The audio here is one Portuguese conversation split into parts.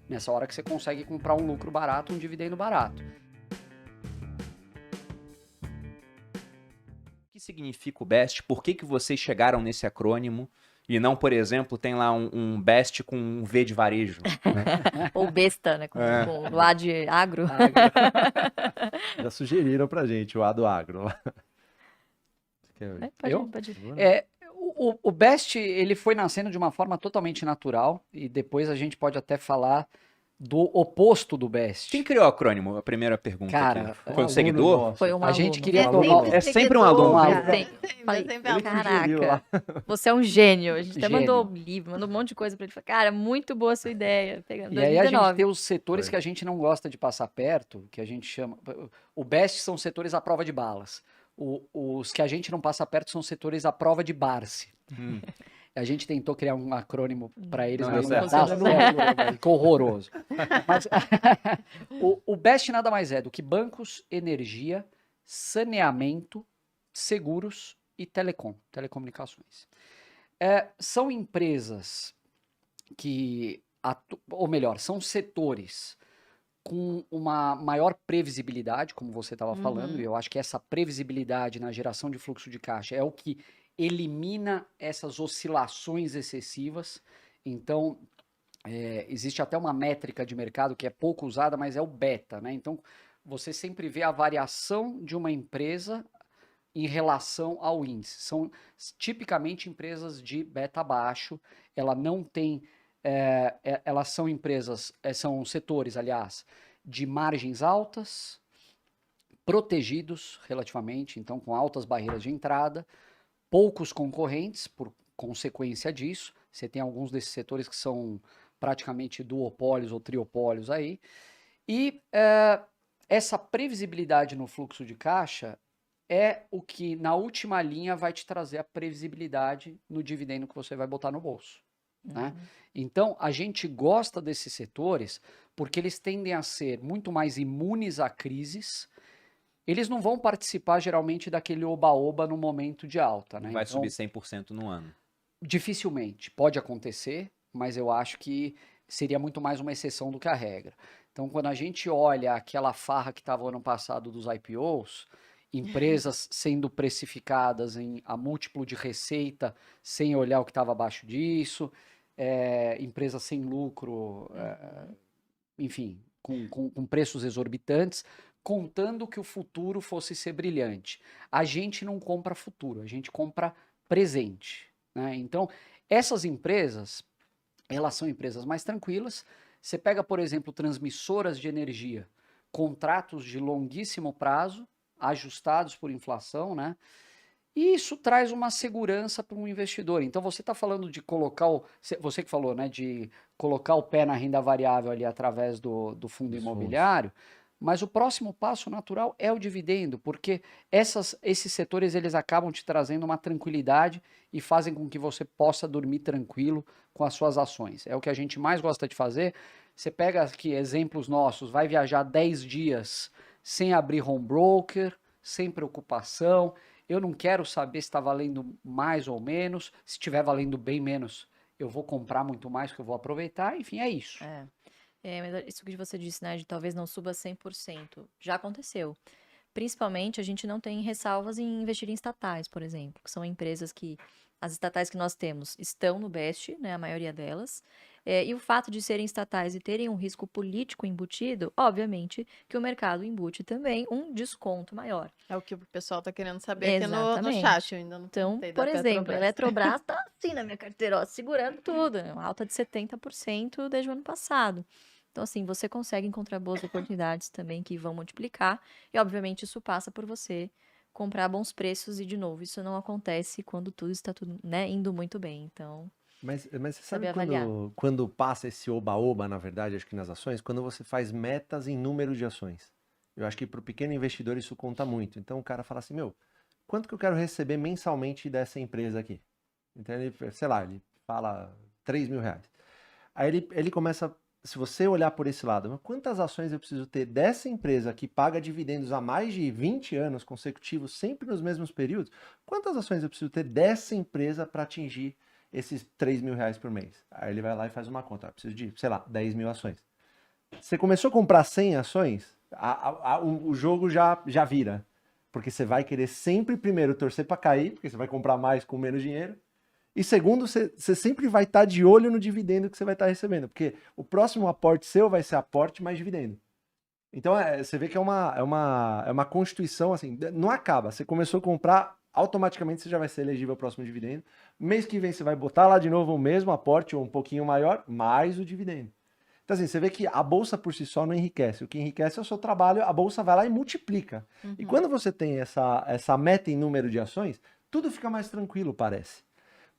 Nessa hora que você consegue comprar um lucro barato, um dividendo barato. O que significa o BEST? Por que vocês chegaram nesse acrônimo? E não, por exemplo, tem lá um BEST com um V de varejo, né? Ou besta, né? Com o A de agro. Já sugeriram pra gente o A do agro. Pode ir. O BEST, ele foi nascendo de uma forma totalmente natural, e depois a gente pode até falar do oposto do BEST. Quem criou o acrônimo? A primeira pergunta Cara, aqui. Foi um seguidor? Foi um A gente aluno. queria É sempre um aluno. Caraca, você é um gênio. A gente até mandou um livro, mandou um monte de coisa pra ele. Falou, cara, muito boa a sua ideia. Pegando E aí a gente 2019. tem os setores que a gente não gosta de passar perto, que a gente chama... O BEST são setores à prova de balas. Os que a gente não passa perto são setores à prova de Barsi. A gente tentou criar um acrônimo para eles, Não mas deu não certo. dá certo. Ficou horroroso. Mas, o BEST nada mais é do que bancos, energia, saneamento, seguros e telecomunicações. São empresas que, ou melhor, são setores com uma maior previsibilidade, como você estava falando, e eu acho que essa previsibilidade na geração de fluxo de caixa é o que elimina essas oscilações excessivas. Então, existe até uma métrica de mercado que é pouco usada, mas é o beta, né? Então, você sempre vê a variação de uma empresa em relação ao índice. São tipicamente empresas de beta baixo, ela não tem... elas são empresas, são setores, aliás, de margens altas, protegidos relativamente, então com altas barreiras de entrada, poucos concorrentes por consequência disso. Você tem alguns desses setores que são praticamente duopólios ou triopólios aí. E essa previsibilidade no fluxo de caixa é o que na última linha vai te trazer a previsibilidade no dividendo que você vai botar no bolso. Né? Então, a gente gosta desses setores porque eles tendem a ser muito mais imunes a crises. Eles não vão participar geralmente daquele oba-oba no momento de alta. Né? Não vai então, subir 100% no ano. Dificilmente. Pode acontecer, mas eu acho que seria muito mais uma exceção do que a regra. Então, quando a gente olha aquela farra que estava ano passado dos IPOs, empresas sendo precificadas a múltiplo de receita sem olhar o que estava abaixo disso, empresas sem lucro, enfim, com preços exorbitantes, contando que o futuro fosse ser brilhante. A gente não compra futuro, a gente compra presente. Né? Então, essas empresas, elas são empresas mais tranquilas. Você pega, por exemplo, transmissoras de energia, contratos de longuíssimo prazo, ajustados por inflação, né? E isso traz uma segurança para um investidor. Então, você está falando de colocar, você que falou, né, de colocar o pé na renda variável ali através do fundo imobiliário, mas o próximo passo natural é o dividendo, porque esses setores eles acabam te trazendo uma tranquilidade e fazem com que você possa dormir tranquilo com as suas ações. É o que a gente mais gosta de fazer. Você pega aqui exemplos nossos, vai viajar 10 dias sem abrir home broker, sem preocupação. Eu não quero saber se está valendo mais ou menos. Se estiver valendo bem menos, eu vou comprar muito mais, que eu vou aproveitar. Enfim, é isso. Mas isso que você disse, né, de talvez não suba 100%, já aconteceu. Principalmente, a gente não tem ressalvas em investir em estatais, por exemplo, que são empresas que, as estatais que nós temos, estão no BEST, né, a maioria delas, e o fato de serem estatais e terem um risco político embutido, obviamente, que o mercado embute também um desconto maior. É o que o pessoal está querendo saber aqui no chat, eu ainda não Então, contei da por exemplo, a Petrobras. Eletrobras está assim na minha carteira, ó, segurando tudo, uma alta de 70% desde o ano passado. Então, assim, você consegue encontrar boas oportunidades também que vão multiplicar. E, obviamente, isso passa por você comprar bons preços. E, de novo, isso não acontece quando tudo está né, indo muito bem. Então, Mas você sabe avaliar. quando passa esse oba-oba, na verdade, acho que nas ações, quando você faz metas em número de ações. Eu acho que para o pequeno investidor isso conta muito. Então, o cara fala assim, quanto que eu quero receber mensalmente dessa empresa aqui? Então, ele, sei lá, ele fala 3 mil reais. Aí ele começa... Se você olhar por esse lado, quantas ações eu preciso ter dessa empresa que paga dividendos há mais de 20 anos consecutivos, sempre nos mesmos períodos? Quantas ações eu preciso ter dessa empresa para atingir esses 3 mil reais por mês? Aí ele vai lá e faz uma conta. Eu preciso de, sei lá, 10 mil ações. Você começou a comprar 100 ações, o jogo já vira. Porque você vai querer sempre, primeiro, torcer para cair, porque você vai comprar mais com menos dinheiro. E segundo, você sempre vai estar de olho no dividendo que você vai estar recebendo. Porque o próximo aporte seu vai ser aporte mais dividendo. Então, você vê que é uma constituição, assim, não acaba. Você começou a comprar, automaticamente você já vai ser elegível ao próximo dividendo. Mês que vem você vai botar lá de novo o mesmo aporte, ou um pouquinho maior, mais o dividendo. Então, assim, você vê que a bolsa por si só não enriquece. O que enriquece é o seu trabalho, a bolsa vai lá e multiplica. E quando você tem essa meta em número de ações, tudo fica mais tranquilo, parece.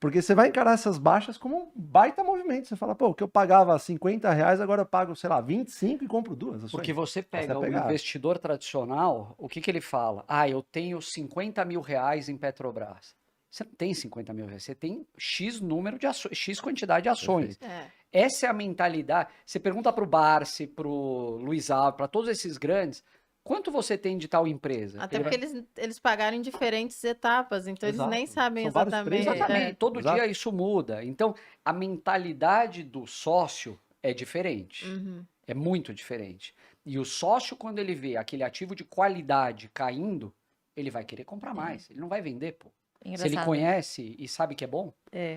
Porque você vai encarar essas baixas como um baita movimento. Você fala, pô, o que eu pagava R$50, agora eu pago, sei lá, 25 e compro 2 ações. Porque você pega Essa é a o pegada. investidor tradicional, o que ele fala? Eu tenho 50 mil reais em Petrobras. Você não tem 50 mil reais, você tem X número de ações, X quantidade de ações. Perfeito. Essa é a mentalidade. Você pergunta para o Barsi, para o Luiz Alves, para todos esses grandes, quanto você tem de tal empresa? Até Ele porque eles pagaram em diferentes etapas, então Exato. eles nem sabem São vários exatamente. preços. Exatamente, todo Exato. dia isso muda. Então, a mentalidade do sócio é diferente. Uhum. É muito diferente. E o sócio, quando ele vê aquele ativo de qualidade caindo, ele vai querer comprar mais. Ele não vai vender, pô. Se ele Engraçado. conhece e sabe que é bom,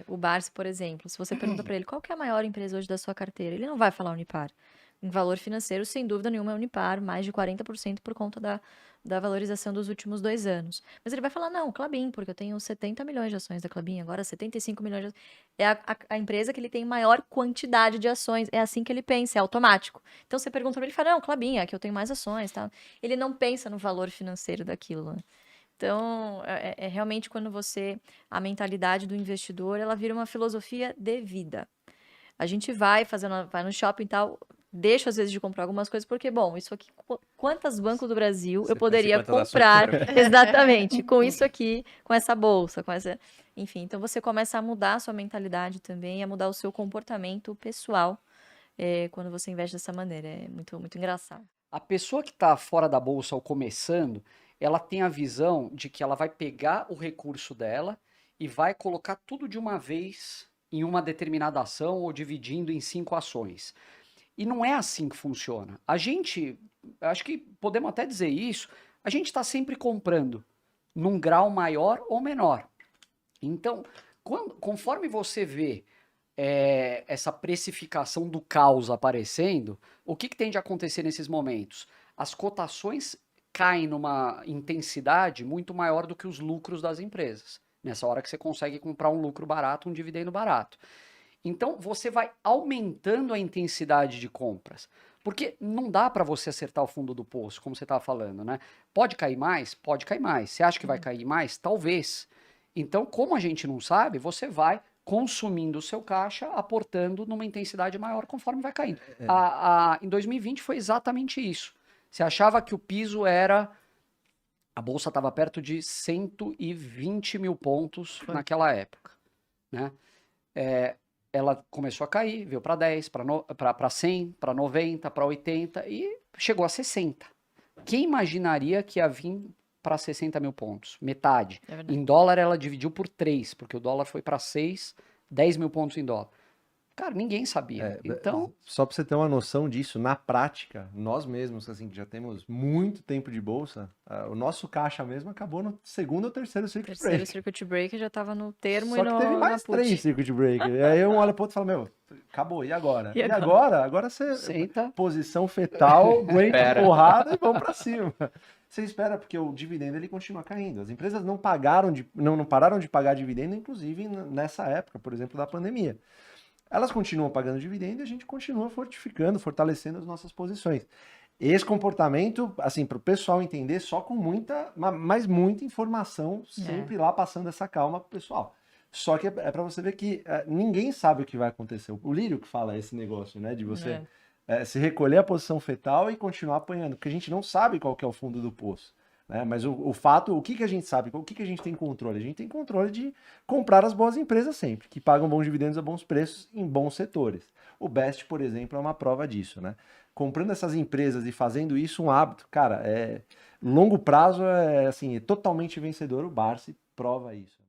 O Barsi, por exemplo, se você pergunta para ele qual que é a maior empresa hoje da sua carteira, ele não vai falar Unipar. Em valor financeiro, sem dúvida nenhuma, é Unipar, mais de 40% por conta da valorização dos últimos 2 anos. Mas ele vai falar, não, Klabin, porque eu tenho 70 milhões de ações da Klabin, agora 75 milhões de ações. É a empresa que ele tem maior quantidade de ações. É assim que ele pensa, é automático. Então você pergunta para ele, ele fala, não, Klabin, é que eu tenho mais ações. Tá? Ele não pensa no valor financeiro daquilo, né? Então, é realmente quando a mentalidade do investidor, ela vira uma filosofia de vida. A gente vai no shopping e tal, deixa às vezes de comprar algumas coisas, porque, bom, isso aqui, quantos bancos do Brasil Você eu tem poderia 50 ações. comprar, exatamente, com isso aqui, com essa bolsa, enfim, então você começa a mudar a sua mentalidade também, a mudar o seu comportamento pessoal, quando você investe dessa maneira, é muito, muito engraçado. a pessoa que está fora da bolsa ou começando, ela tem a visão de que ela vai pegar o recurso dela e vai colocar tudo de uma vez em uma determinada ação ou dividindo em 5 ações. E não é assim que funciona. A gente, acho que podemos até dizer isso, a gente está sempre comprando num grau maior ou menor. Então, conforme você vê essa precificação do caos aparecendo, o que tem de acontecer nesses momentos? As cotações caem numa intensidade muito maior do que os lucros das empresas. Nessa hora que você consegue comprar um lucro barato, um dividendo barato. Então, você vai aumentando a intensidade de compras. Porque não dá para você acertar o fundo do poço, como você estava falando, né? Pode cair mais? Pode cair mais. Você acha que vai cair mais? Talvez. Então, como a gente não sabe, você vai consumindo o seu caixa, aportando numa intensidade maior conforme vai caindo. Em 2020 foi exatamente isso. Você achava que o piso era... A bolsa estava perto de 120 mil pontos naquela época, né? Ela começou a cair, veio para 10, para 100, para 90, para 80 e chegou a 60. Quem imaginaria que ia vir para 60 mil pontos? Metade. É verdade. Em dólar ela dividiu por 3, porque o dólar foi para 6, 10 mil pontos em dólar. Cara, ninguém sabia. Então, Só para você ter uma noção disso, na prática, nós mesmos, assim, que já temos muito tempo de bolsa, o nosso caixa mesmo acabou no segundo ou terceiro circuit Terceiro break. circuit breaker já estava no termo Só e que no, teve na mais put. 3 circuit breaker. E aí um olha pro outro e fala, meu, acabou, e agora? E E agora? Agora você... senta. Posição fetal, aguenta a Espera. porrada e vamos para cima. Você espera, porque o dividendo ele continua caindo. As empresas não pararam de pagar dividendo, inclusive nessa época, por exemplo, da pandemia. Elas continuam pagando dividendo e a gente continua fortalecendo as nossas posições. Esse comportamento, assim, para o pessoal entender, só com muita informação, sempre lá passando essa calma para o pessoal. Só que é para você ver que ninguém sabe o que vai acontecer. O Lírio que fala esse negócio, né? De você se recolher a posição fetal e continuar apanhando, porque a gente não sabe qual que é o fundo do poço. Né? Mas o fato, o que a gente sabe, o que a gente tem controle? A gente tem controle de comprar as boas empresas sempre, que pagam bons dividendos a bons preços em bons setores. O Best, por exemplo, é uma prova disso, né? Comprando essas empresas e fazendo isso um hábito, cara, longo prazo assim, é totalmente vencedor. O Barsi prova isso.